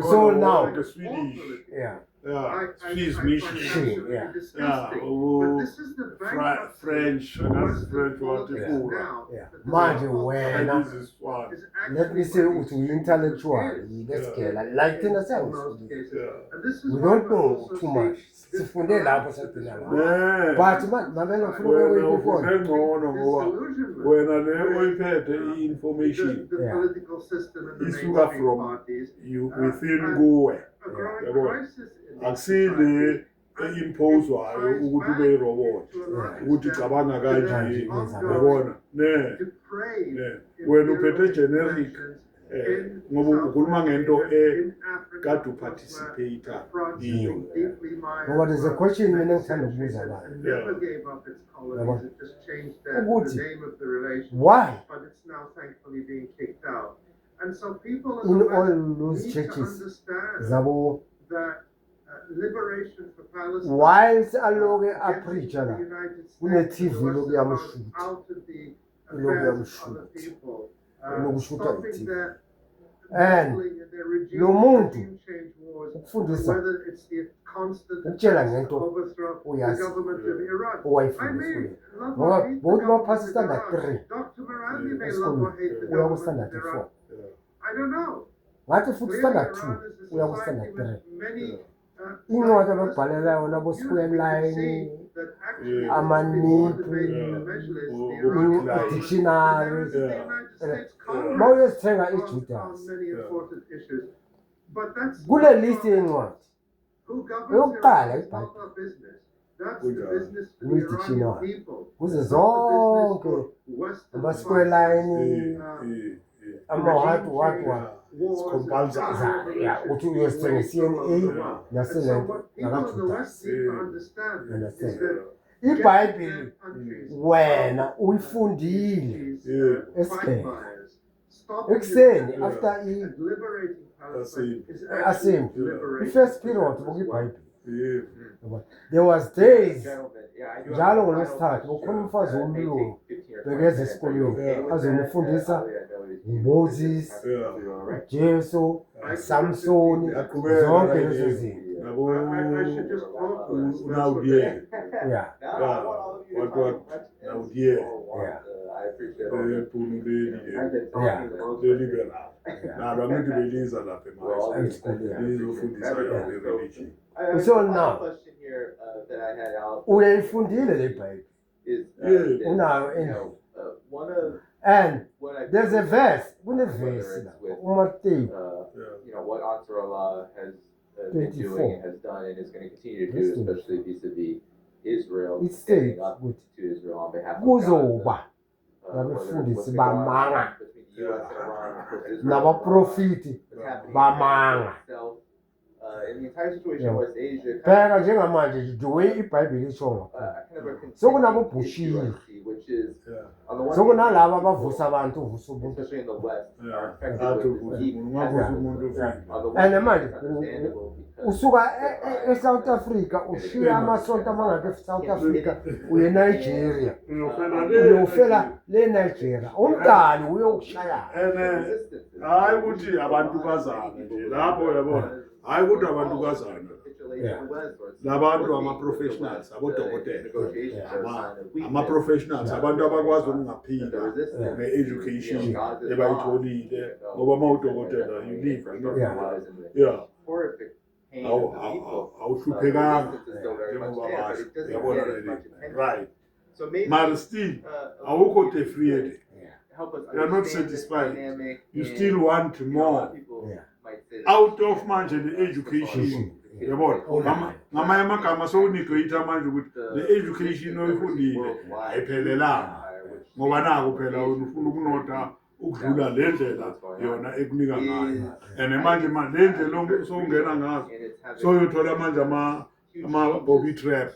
So now, the Swedish. yeah. Swiss mission. Yeah. French, another French what Yeah. Manje wena, this is one. let me say uthi intellectual, let's get like thina siyangifundisa. We don't know too much. Sifunde lapho sagcina lapho. But man, mamela ngifuna Wena ukuyibona. ngcono ngoba wena le oyiphethe i-information isuka from you within kuwe. Yabona? Akusile imposwayo ukuthi ube irobot ukuthi cabanga kanje yabona ne wena uphethe generic ngoba ukhuluma ngento kade uparticipate kiyo Ngoba there's a question mina ngithanda ukubuza abantu ukuthi why in all those churches zabo whilst aloke apreacha la kune-TV lokuyamshuta lokushuta i-TV and lo muntu ukufundisa ukutshela ngento uyazi owayifundisa ngoba bonke baphasa standard 3 esikolweni uya ku-standard 4 ngathi futhi standard 2 uya ku-standard 3 incwadi abakubhalela yona bo-square line amanipu i-dictionary ma uyozithenga iJudas kule list yencwadi eyokuqala iBhayibheli kwi-dictionary kuze zonke ama-square line ama-what it's compulsory. uthi uyozithenga i-CNA naselento nakaJudas. Understand? iBhayibheli wena uyifundile esigceke ekuseni after i-assembly i-first period bokuyiBhayibheli. There was days njalo ngolwesithathu kukhona umfazi womlungu bekeza esikolweni azonifundisa uMoses, uJesu, uSamsoni, zonke lezo zinto. Naudier. Yeah. What Naudier. Yeah. Liberal. Now I'm going to release a lot of So now, uyayifundile le Bible. Unayo endlini. And there's a verse, kune-verse uMateyu what Ansarullah has been doing and has done and is going to continue to do, especially vis-a-vis Israel, it states to Israel on behalf of kuzoba Gaza. nabefundisi bamanga nabaprofiti bamanga. In the entire situation in West Asia, phela njengamanje the way iBhayibheli isho ngakhona sokunabobhushile sokunalaba abavusa abantu uvusa umuntu especially in the West, are and manje usuka eSouth Africa ushiya amasonto amangaki eSouth Africa uye eNigeria uyofela le Nigeria umdali uyokushaya hayi ukuthi abantu bazana nje lapho yabona hayi ukuthi abantu bazana labantu ama-professionals abodokotela ama-professionals abantu abakwazi ukungaphila ne-education ebayitholile ngoba uma udokotela you live awuhluphekanga njengoba basho yabona right but still awukho defeated. You are not satisfied. You still want more out of manje the education. Yabona ngamanye amagama sowunegrate manje ukuthi the education oyifundile ayiphelelanga ngoba naku phela ufuna ukunotha ukudlula le ndlela yona ekunika ngayo and manje le ndlela sowungena ngazo soyothola manje ama-bobby trap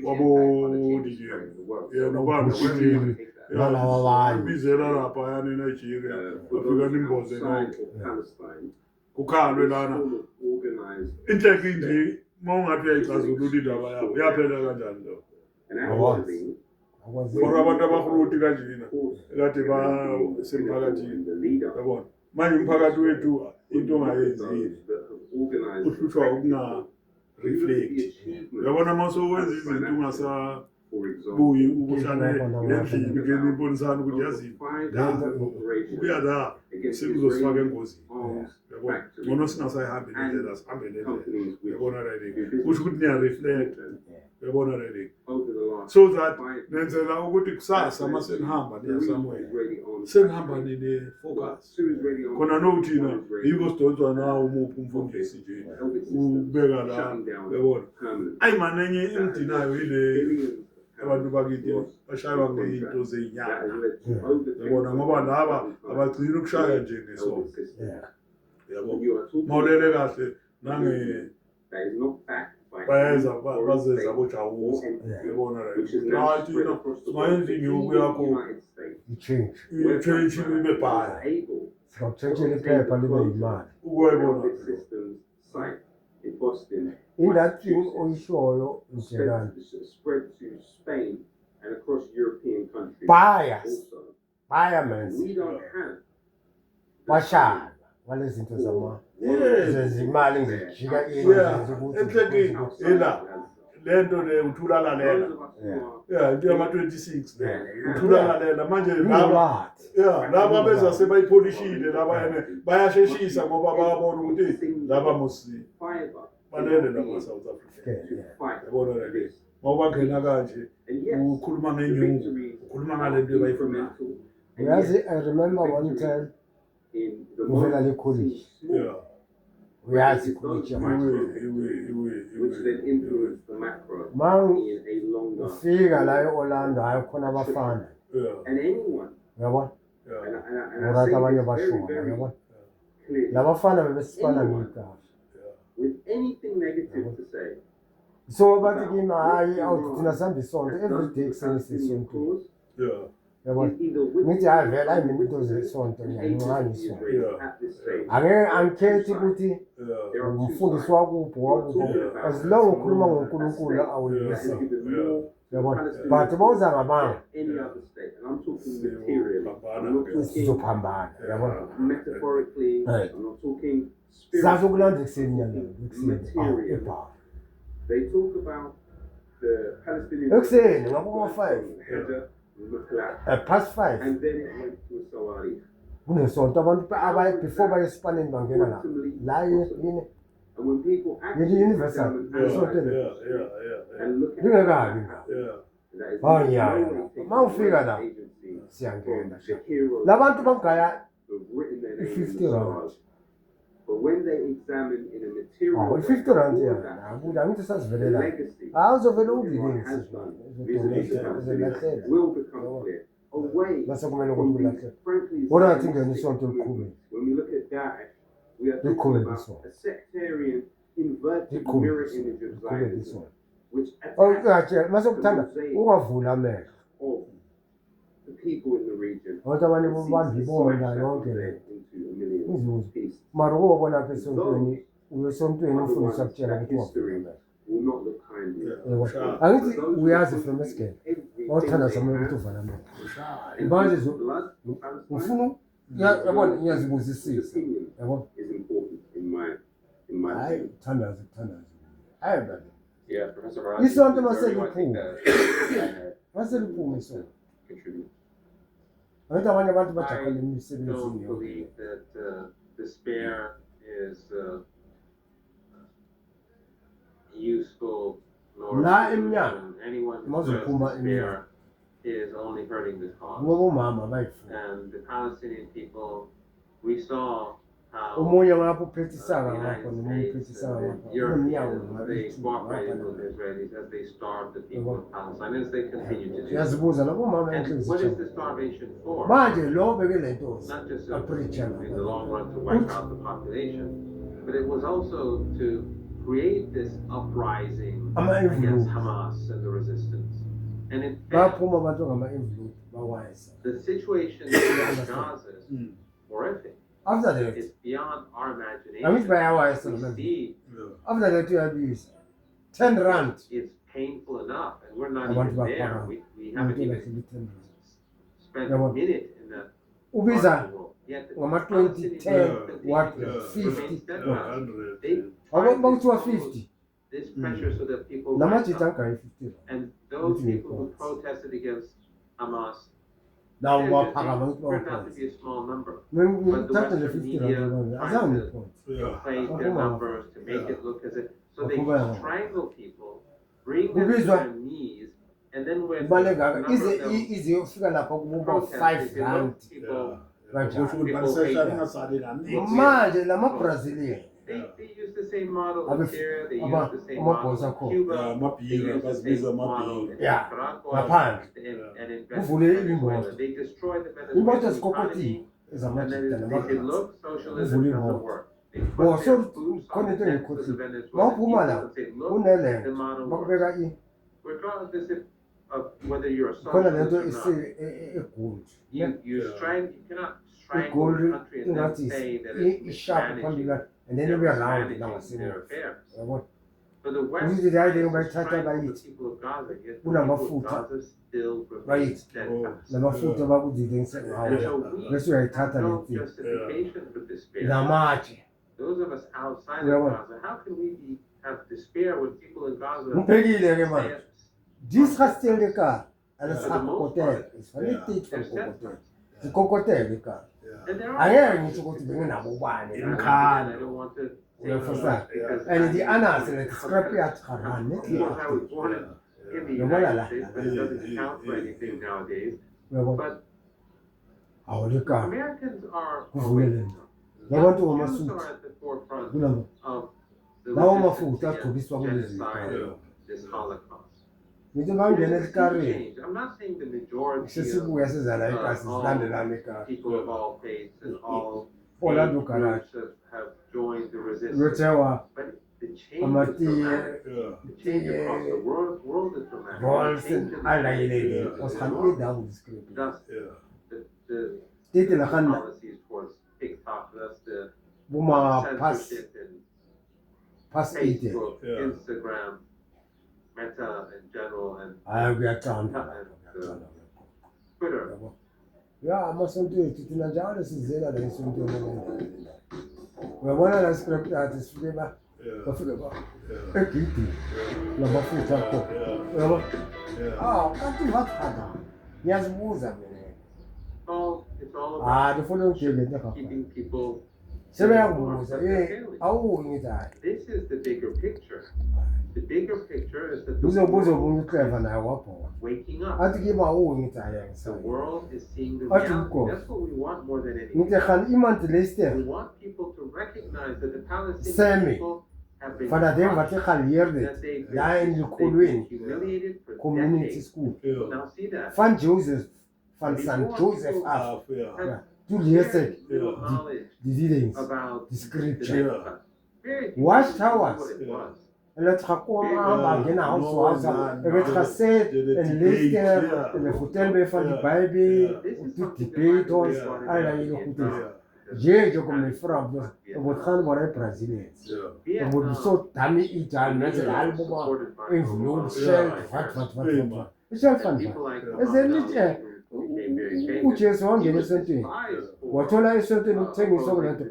wabo DJ yena ubani ukuthi bizela lapha yana eNigeria afika nimboze nonke kukhalwe lana inhleki nje mawungathi uyayixazulula indaba yabo yaphela kanjani lo for abantu abakhuluti kanjena kade basemphakathini yabona manje umphakathi wethu into ongayenzile uhlutshwa ukunga-reflect. Uyabona uma sowenza izinto ungasabuyi ukuhlale endlini kuyena imbonisana ukuthi yazini ukuya la sekuzosifaka engozini. Uyabona ngcono singasayihambi nendlela sihambe nendlela. Uyabona right? Kusho ukuthi niya-reflect. Uyabona right? So that nenzela ukuthi kusasa uma senihamba niya somewhere senihamba nine-focus khona nokuthina yiko sidonswa nawo umuphi umfundisi nje ubeka la. Uyabona ayi mane enye engidinayo yile abantu bakithi bashaywa ngey'nto zey'nyanga. Uyabona ngoba laba abagcini ukushaya nje ngesono. Uyabona mawulele kahle bayeza bazeza bojawuza. Uyabona right? Thina singayenza inyuku yakho i-change ibe bhaya Singakutshentshela iphepha libe yimali. ukuyibona. In that thing oyishoyo njelani spread to Spain and across European countries. bias Also, means we don't have bashaya ngale zinto zezimali ngijika Exactly. Ela lento le uthulalalela into yama-26 le uthulalalela manje laba beza sebayipolishile laba bayasheshisa ngoba bayabona ukuthi laba musi balele laba South Africa. Yabona le ngoba ngena kanje ukhuluma ngenyungu ukhuluma ngale nto ebayifunayo. uyazi I remember one time in the uvela le college uyazi college which then influenced the macro ma in a longer ufika la e-Orlando hayi khona abafana and anyone uyabona and I urata say abanye this very, bashona very uyabona clearly labafana bebesifana ngegama with anything negative to say so bathi kimi hayi awuthi thina sihamba isonto everyday kuseni sisonto yabona ngithi hayi vele hayi mina into zesonto ngiyancane isonto angikhethi ukuthi umfundisi wakuphi as long ukhuluma ngoNkulunkulu awuyisa yabona but bawuza ngabanga sizophambana yabona sazi ukulanda ekuseni nyanga ekuseni ebhara ekuseni ngaboma-5 past 5 and then it went to Sawarikh. kunesonto abantu before baye esipaneni bangena la yini And when people actually universal isonto lingekabi ma ufika la siyangena labantu bangaya i-50 rand. But when they examine in a material i-50 rand angithi sazivelela awuzovele ubilingisi will become clear. Away bese kumele ukuthi ulahle frankly, kodwa ngathi ngena isonto elikhulu when we look at Daesh, we are talking about a sectarian inverted mirror image of Zionism, which attacks mase kuthanda ungavula amehlo of the people in the region. abantu abanye bandibona yonke le izuzu mara ukubona apha esontweni uyesontweni ufundisa kutshela ukuthi wavula amehlo Will not look kindly. angithi uyazi from esigele wawuthanda samele ukuthi uvale amehlo manje ufuna yabona ngiyazibuzisisa yabona Is important in my hayi opinion. kuthandaza hayi bani Yeah, Professor isonto Marathi, I think maseliphuma that maseliphuma isonto contribute. angithi abanye abantu bajakhele don't emsebenzini believe that despair is useful nor La true, emnyama, and anyone who maze says uphuma despair is only hurting the cause. ngoba umama bayifuna And the Palestinian people, we saw how omunye ngapho uphethe the isaka United ngapho nomunye uphethe States isaka and ngapho the Europeans, they umnyango cooperated with the Israelis as they starved the people of Palestine, as they continue to do. uyazibuza labo mama And what is the starvation for? manje lo beke le nto Not just apreacher in the long run to wipe out the population, but it was also to create this uprising against Hamas and the resistance. And in fact, baphuma abantu ngama-envelope bawayisa the situation in Gaza is horrific. after that It's beyond our angithi imagination. bayawayisa We noma see after that uyabisa 10 rand it's painful enough, and we're not Abantu even there. baphakathi. We haven't umuntu even lahleli 10 rand spent a minute in that part ubiza of the world. Yet the ngama Palestinian 2010 what Yeah. 50 100. They bakuthiwa 50 this pressure so that people namajithi rise up. angayi 50 And those Between people who points. protested against Hamas, nawo they baphakama turned out to be a small number. ngithatha nje 50 rand azange point Yeah. Inflate their numbers to make it look as if so they Bakubeka. strangle people, bring them to Kubizwa- their knees, and then when imali a engaka number of them ize yofika lapha kuba protest, 5 they say, rand look, people, kanjalo Kusho ukuthi baniseshaya ingasali kaningi. manje lama-brazilian they use the same model Abe- in Syria, they ama- use the same amabhosa model in akhona. Cuba, Yeah, they amabhira, use the bazibiza same model amabhira. in Yeah, Nicaragua, ngaphandle and in Kuvule Venezuela. imoto. They destroy the imoto Venezuelan zikokotile economy, and ezamajita then they say, namabhasi look, socialism Kuvule doesn't imoto. work. They Bo, put so their boots khona on into the necks of the engikhohlile Venezuelan mawuphuma people la and say, look, kunele the nto model works. bakubeka Regardless of whether you're a khona le nto socialist or not, egold you Yeah. cannot strangle igold the country and then ingathi say that it's isharp phambili mismanaging la and then they're ibe round la mismanaging their ngasemuva affairs. yabona For the West, Ukuthi hayi le tries to bayithatha strangle the bayithi. people of Gaza, yet the people of Kunamafutha. Gaza still remain Bayithi. steadfast. namafutha bakudidengise And ngawo so we bese uyayithatha have le no nto justification for despair. namatshe Those of us outside of Uyabona? Gaza, how can we have despair when people in Gaza ngibhekile ke say manje it? disgusting ka ala For the most sakokotela part, isifanele Yeah. state they're fakokotela steadfast. zikokotele ka Yeah. And there are angeke ngisho ukuthi benginabo ubani And I ngikhanda don't want to say Uyafisa? much because and the I'm- honors and the scrap yard kharani Of course, I was born in the Yabona la. United States, but it doesn't count for anything nowadays. uyabona But awuleka Americans are kuvulele the labantu Jews ngamasuthi are at the forefront kulama of the lawo resistance mafutha against agcobiswa kulezi genocide, zikole this Holocaust. ngithi There's bangena a sea esikareni change. I'm not saying the majority of sesibuya sizala ekasi silandelana ekasi people of all faiths and all Orlando age Garage. groups have joined the resistance. lothewa But the change is amatiye dramatic. Yeah. The change across the world is dramatic. The rolls change in the alayelele country is osikhanile enormous. dawo script Thus, Yeah. the tete la khanna policies towards TikTok, thus the buma pass censorship in pass 80 Facebook, Yeah. Instagram, Meta in general, and hayi kuyathanda Twitter. yabo ya amasonto ethu thina njalo sizela la isonto uyabona la script athi sifike ba Yeah. bafike ba Yeah. egidi lamafutha akho Yeah. uyabo Yeah. kanti wathanda ngiyazibuza mina It's all about ndifuna ungijele nje keeping people. sebeyakubuza awuki ngithi hayi This is the bigger picture. The bigger picture is that the uzobuza world omunye ucleva naye wabhola is waking up. athi kiba awuki ngithi hayi The angisayi world is seeing the Athi reality. ukhona. That's what we want more than anything. ngithi khani imanti leicester We want people to recognize that the Palestinian Semi. people have been fana dem crushed, vathi khalierde that they've la been enlikolweni humiliated for community decades. school Yeah. Now see that. van joseph van st joseph af Half, yeah. two years ago Very little knowledge the dealings about the scripture Yeah. very few Watch people knew towers. what it Yeah. was. eletha khakoma amba ngena house No, waza no, ebethi no. khase The and debate, leicester yeah. and futel be van die Yeah. bible Yeah. This is to something that debate Michael ons Jordan ala did in yilo Vietnam. kuthi Yeah. je jo kom frab wat gaan maar brazilians Yeah. Vietnam moet so dami ital met Yeah. album supported by influence Yeah. wat is wel van people like Is there not, who became very famous. ujesu He wangena was esontweni despised for wathola esontweni ukuthengisa kule nto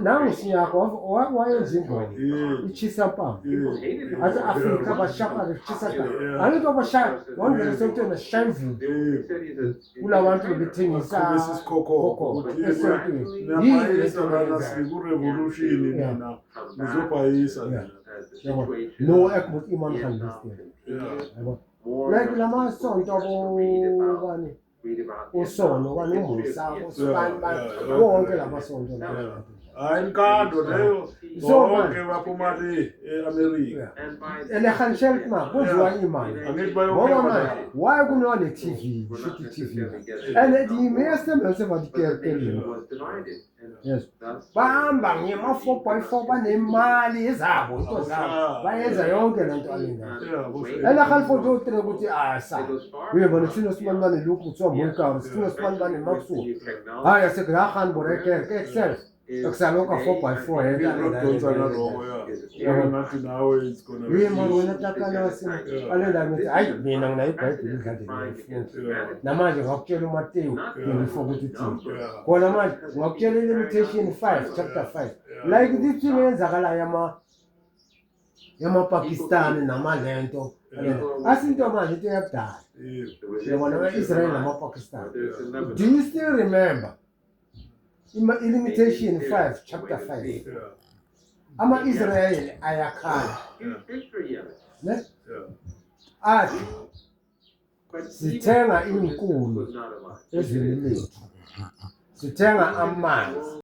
nangu siyakho wayenza ingoma Yeah. ichisa mpama People hated him. athi afrika bashaka bechisa ka angithi wabashaya wangena esontweni ashaya ivudu They said he's a kula bantu bebethengisa Bakhombisa isikhokho khokho ukuthi esontweni yini le niyabhayisa nto bana yenzayo siku-revolution Yeah. nina come back nizobhayisa Yeah. nina. as the yabo situation no of ekmuthi iman Vietnam khandisile continues. yabo More like young lamasonto people begin to abokani read about usono Vietnam, kani the history umusa of Vietnam. usibani Yeah, yeah. wonke lamasonto lawo Hayi inkando leyo So, bonke man. baphuma le e-Amerika. And by elehanishelti ma kwenziwa imali Angithi ngoba bayophela manje la. why kunowa ne-tv we're shuthi not i-tv necessarily getting and the meyesitembele but the nation sevatikele was divided. And Yes. thus, bahamba ngema-4x4 banemali ezabo into zabo bayenza yonke le nto alengayo elakhalifototire ukuthi sa uyebona thina simanibane lokhu kuthiwa monkar sithina simanibane makusuku hayi asekulahan borekerke excel is Akusalokho 4x4 Yeah, yedwa not le don't ndaba. wrong, yeah. Nothing now is gonna Yini manje be. wena takana sina alela ngithi hayi mina ngina iBhayibheli ngade ngiyifunda. Namanje ngakutshela uMateyu 24 ukuthi thini. Kona manje ngakutshela Limitation 5 chapter 5. Like this thing eyenzakalayo yama-Pakistan namalento. Asinto manje into yakudala. Yabona Israel nama-Pakistan. Do you still remember? Limitation 5 chapter 5. Ama-Israyeli ayakhala. Ne? Athi sithenga inkuni ezweni lethu. Sithenga amanzi.